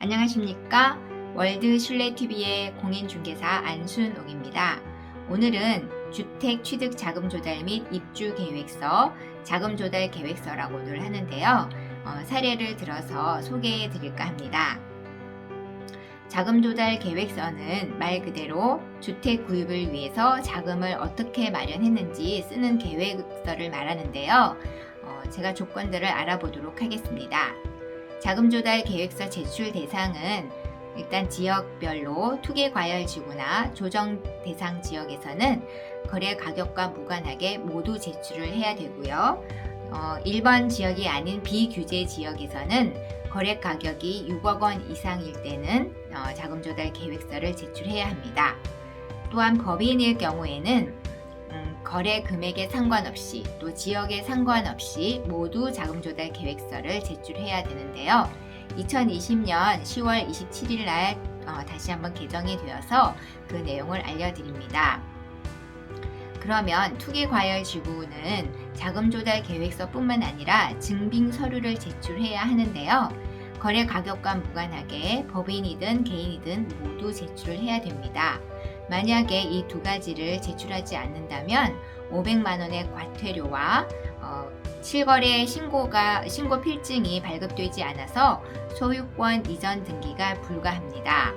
안녕하십니까? 월드슐레TV의 공인중개사 안순옥입니다. 오늘은 주택취득자금조달 및 입주계획서, 자금조달계획서라고들 하는데요. 사례를 들어서 소개해 드릴까 합니다. 자금조달계획서는 말 그대로 주택 구입을 위해서 자금을 어떻게 마련했는지 쓰는 계획서를 말하는데요. 제가 조건들을 알아보도록 하겠습니다. 자금조달계획서 제출 대상은 일단 지역별로 투기과열지구나 조정 대상 지역에서는 거래 가격과 무관하게 모두 제출을 해야 되고요. 1번 지역이 아닌 비규제 지역에서는 거래 가격이 6억 원 이상일 때는 자금조달계획서를 제출해야 합니다. 또한 법인일 경우에는 거래 금액에 상관없이 또 지역에 상관없이 모두 자금조달계획서를 제출해야 되는데요. 2020년 10월 27일 날 다시 한번 개정이 되어서 그 내용을 알려드립니다. 그러면 투기과열지구는 자금조달계획서뿐만 아니라 증빙서류를 제출해야 하는데요. 거래 가격과 무관하게 법인이든 개인이든 모두 제출을 해야 됩니다. 만약에 이 두 가지를 제출하지 않는다면 500만 원의 과태료와 실거래 신고 필증이 발급되지 않아서 소유권 이전 등기가 불가합니다.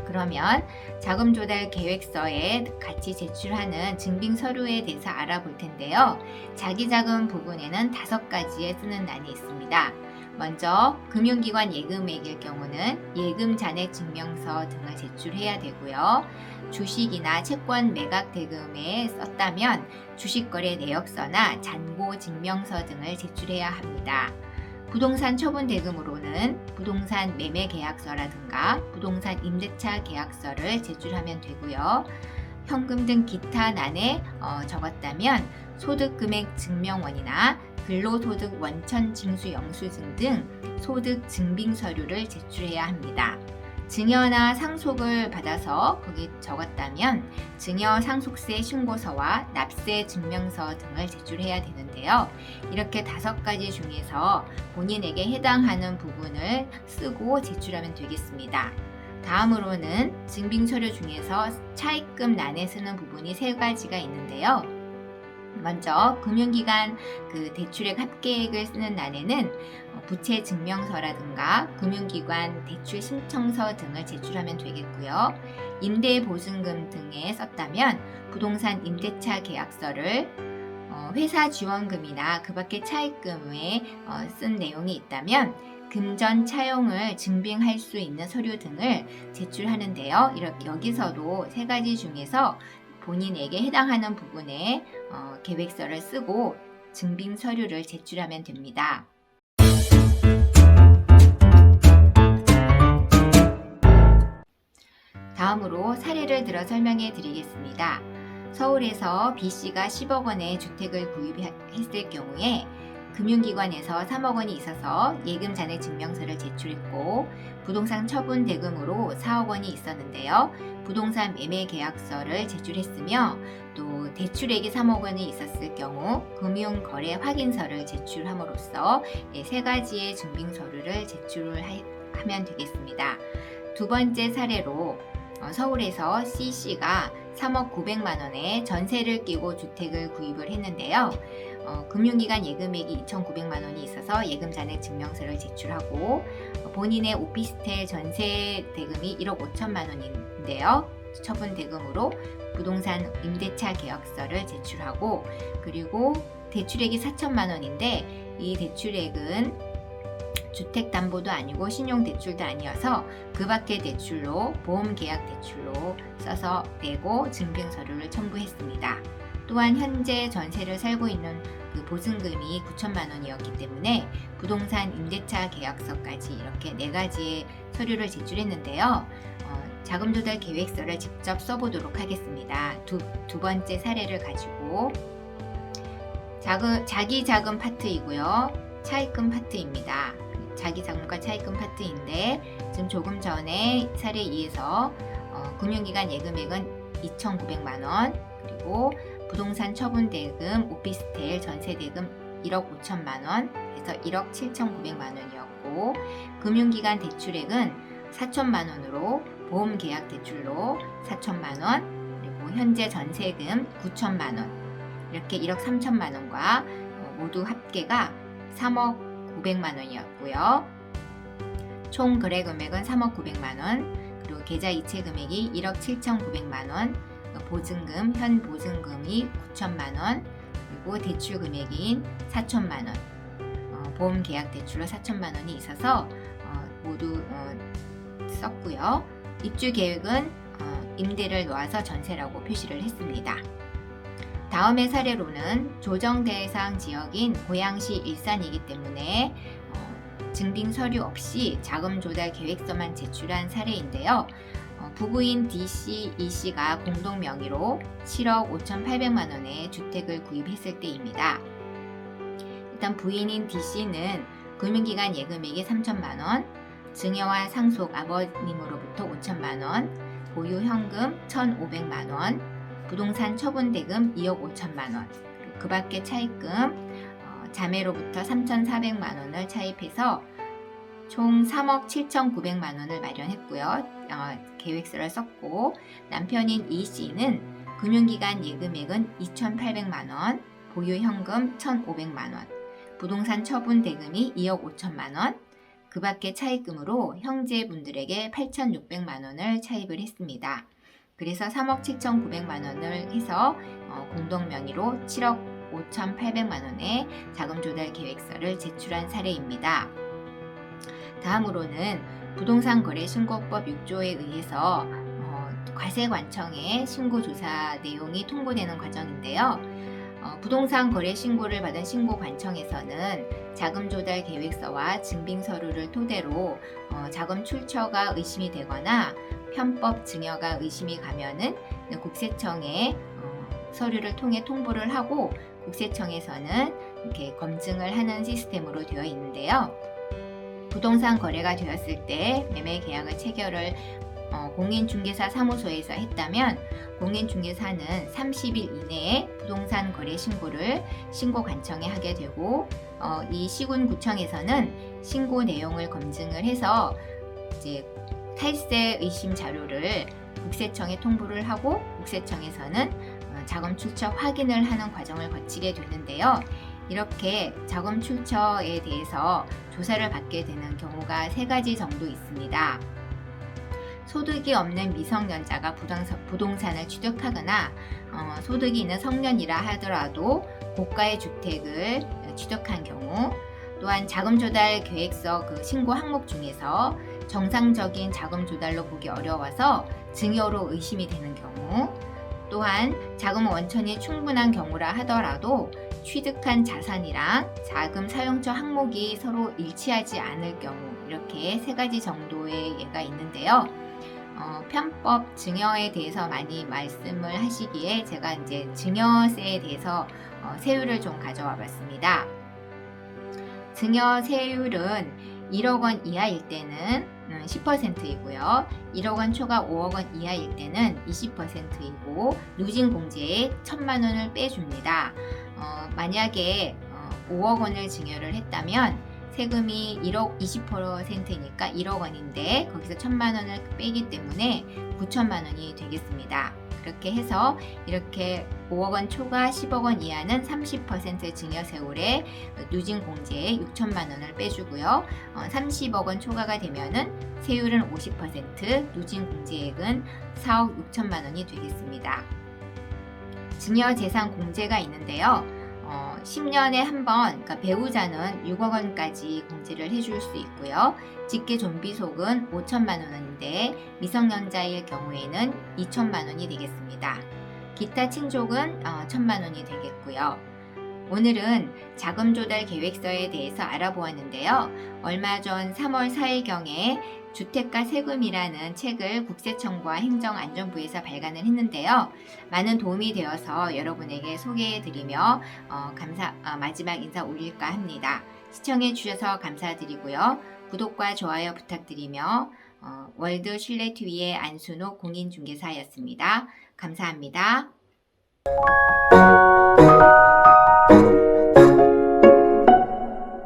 그러면 자금조달계획서에 같이 제출하는 증빙서류에 대해서 알아볼 텐데요. 자기자금 부분에는 5가지에 쓰는 난이 있습니다. 먼저 금융기관 예금액일 경우는 예금 잔액 증명서 등을 제출해야 되고요. 주식이나 채권 매각 대금에 썼다면 주식거래 내역서나 잔고 증명서 등을 제출해야 합니다. 부동산 처분 대금으로는 부동산 매매 계약서라든가 부동산 임대차 계약서를 제출하면 되고요. 현금 등 기타 난에 적었다면 소득금액 증명원이나 근로소득 원천 징수 영수증 등 소득 증빙 서류를 제출해야 합니다. 증여나 상속을 받아서 거기 적었다면 증여 상속세 신고서와 납세 증명서 등을 제출해야 되는데요. 이렇게 5가지 중에서 본인에게 해당하는 부분을 쓰고 제출하면 되겠습니다. 다음으로는 증빙서류 중에서 차입금 난에 쓰는 부분이 3가지가 있는데요. 먼저 금융기관 대출액 합계액을 쓰는 난에는 부채 증명서라든가 금융기관 대출 신청서 등을 제출하면 되겠고요. 임대보증금 등에 썼다면 부동산 임대차 계약서를 회사 지원금이나 그 밖의 차입금에 쓴 내용이 있다면 금전 차용을 증빙할 수 있는 서류 등을 제출하는데요. 여기서도 3가지 중에서 본인에게 해당하는 부분에 계획서를 쓰고 증빙 서류를 제출하면 됩니다. 다음으로 사례를 들어 설명해 드리겠습니다. 서울에서 B씨가 10억 원의 주택을 구입했을 경우에 금융기관에서 3억 원이 있어서 예금 잔액 증명서를 제출했고 부동산 처분 대금으로 4억 원이 있었는데요. 부동산 매매 계약서를 제출했으며 또 대출액이 3억 원이 있었을 경우 금융거래 확인서를 제출함으로써 3가지의 증빙서류를 제출하면 되겠습니다. 두 번째 사례로 서울에서 C씨가 3억 900만 원의 전세를 끼고 주택을 구입을 했는데요. 금융기관 예금액이 2,900만 원이 있어서 예금 잔액 증명서를 제출하고 본인의 오피스텔 전세 대금이 1억 5천만 원인데요. 처분 대금으로 부동산 임대차 계약서를 제출하고 그리고 대출액이 4천만 원인데 이 대출액은 주택담보도 아니고 신용대출도 아니어서 그 밖의 대출로 보험계약 대출로 써서 내고 증빙서류를 첨부했습니다. 또한 현재 전세를 살고 있는 그 보증금이 9천만 원이었기 때문에 부동산 임대차 계약서까지 이렇게 4가지의 서류를 제출했는데요. 자금조달 계획서를 직접 써보도록 하겠습니다. 두 번째 사례를 가지고 자기 자금 파트이고요. 차입금 파트입니다. 자기 자금과 차입금 파트인데 지금 조금 전에 사례 2에서 금융기관 예금액은 2,900만 원 그리고 부동산 처분 대금, 오피스텔 전세 대금 1억 5천만 원, 그래서 1억 7,900만 원이었고 있고 금융기관 대출액은 4천만 원으로 보험계약 대출로 4천만 원, 그리고 현재 전세금 9천만 원, 이렇게 1억 3천만 원과 모두 합계가 3억 900만 원이었고요. 총 거래 금액은 3억 900만 원, 그리고 계좌 이체 금액이 1억 7,900만 원, 보증금, 현 보증금이 9천만 원, 그리고 대출 금액인 4천만 원, 보험 계약 대출로 4천만 원이 있어서 모두 썼고요. 입주 계획은 임대를 놓아서 전세라고 표시를 했습니다. 다음의 사례로는 조정 대상 지역인 고양시 일산이기 때문에 증빙 서류 없이 자금 조달 계획서만 제출한 사례인데요. 부부인 D씨, E씨가 공동 명의로 7억 5,800만 원의 주택을 구입했을 때입니다. 일단 부인인 D씨는 금융기관 예금액이 3천만 원, 증여와 상속 아버님으로부터 5천만 원, 보유 현금 1,500만 원, 부동산 처분 대금 2억 5천만 원, 그 밖에 차입금 자매로부터 3,400만 원을 차입해서 총 3억 7,900만 원을 마련했고요. 계획서를 썼고, 남편인 E씨는 금융기관 예금액은 2,800만 원, 보유 현금 1,500만 원, 부동산 처분 대금이 2억 5천만 원, 그 밖에 차입금으로 형제분들에게 8,600만 원을 차입을 했습니다. 그래서 3억 7,900만 원을 해서 공동 명의로 7억 5,800만 원의 자금 조달 계획서를 제출한 사례입니다. 다음으로는 부동산 거래 신고법 6조에 의해서 과세관청에 신고 조사 내용이 통보되는 과정인데요. 부동산 거래 신고를 받은 신고관청에서는 자금 조달 계획서와 증빙 서류를 토대로 자금 출처가 의심이 되거나 편법 증여가 의심이 가면은 국세청에 서류를 통해 통보를 하고 국세청에서는 이렇게 검증을 하는 시스템으로 되어 있는데요. 부동산 거래가 되었을 때 매매 계약을 체결을 공인중개사 사무소에서 했다면 공인중개사는 30일 이내에 부동산 거래 신고를 신고관청에 하게 되고 이 시군구청에서는 신고 내용을 검증을 해서 이제 탈세 의심 자료를 국세청에 통보를 하고 국세청에서는 자금 출처 확인을 하는 과정을 거치게 되는데요. 이렇게 자금 출처에 대해서 조사를 받게 되는 경우가 3가지 정도 있습니다. 소득이 없는 미성년자가 부동산을 취득하거나 소득이 있는 성년이라 하더라도 고가의 주택을 취득한 경우, 또한 자금 조달 계획서 그 신고 항목 중에서 정상적인 자금 조달로 보기 어려워서 증여로 의심이 되는 경우, 또한 자금 원천이 충분한 경우라 하더라도 취득한 자산이랑 자금 사용처 항목이 서로 일치하지 않을 경우, 이렇게 3가지 정도의 예가 있는데요. 편법 증여에 대해서 많이 말씀을 하시기에 제가 이제 증여세에 대해서 세율을 좀 가져와 봤습니다. 증여세율은 1억 원 이하일 때는 10%이고요. 1억 원 초과 5억 원 이하일 때는 20%이고 누진공제에 1,000만 원을 빼줍니다. 만약에 5억 원을 증여를 했다면 세금이 1억 20%니까 1억 원인데 거기서 1,000만 원을 빼기 때문에 9천만 원이 되겠습니다. 그렇게 해서 이렇게 5억 원 초과 10억 원 이하는 30% 증여세율에 누진공제에 6천만 원을 빼주고요. 30억 원 초과가 되면은 세율은 50%, 누진공제액은 4억 6천만 원이 되겠습니다. 증여재산 공제가 있는데요. 10년에 한 번, 그러니까 배우자는 6억 원까지 공제를 해줄 수 있고요. 직계 좀비속은 5천만 원인데 미성년자일 경우에는 2천만 원이 되겠습니다. 기타 친족은 1,000만 원이 되겠고요. 오늘은 자금 조달 계획서에 대해서 알아보았는데요. 얼마 전 3월 4일경에 주택가 세금이라는 책을 국세청과 행정안전부에서 발간을 했는데요. 많은 도움이 되어서 여러분에게 소개해드리며 마지막 인사 올릴까 합니다. 시청해 주셔서 감사드리고요. 구독과 좋아요 부탁드리며 월드 신뢰TV의 안순옥 공인중개사였습니다. 감사합니다.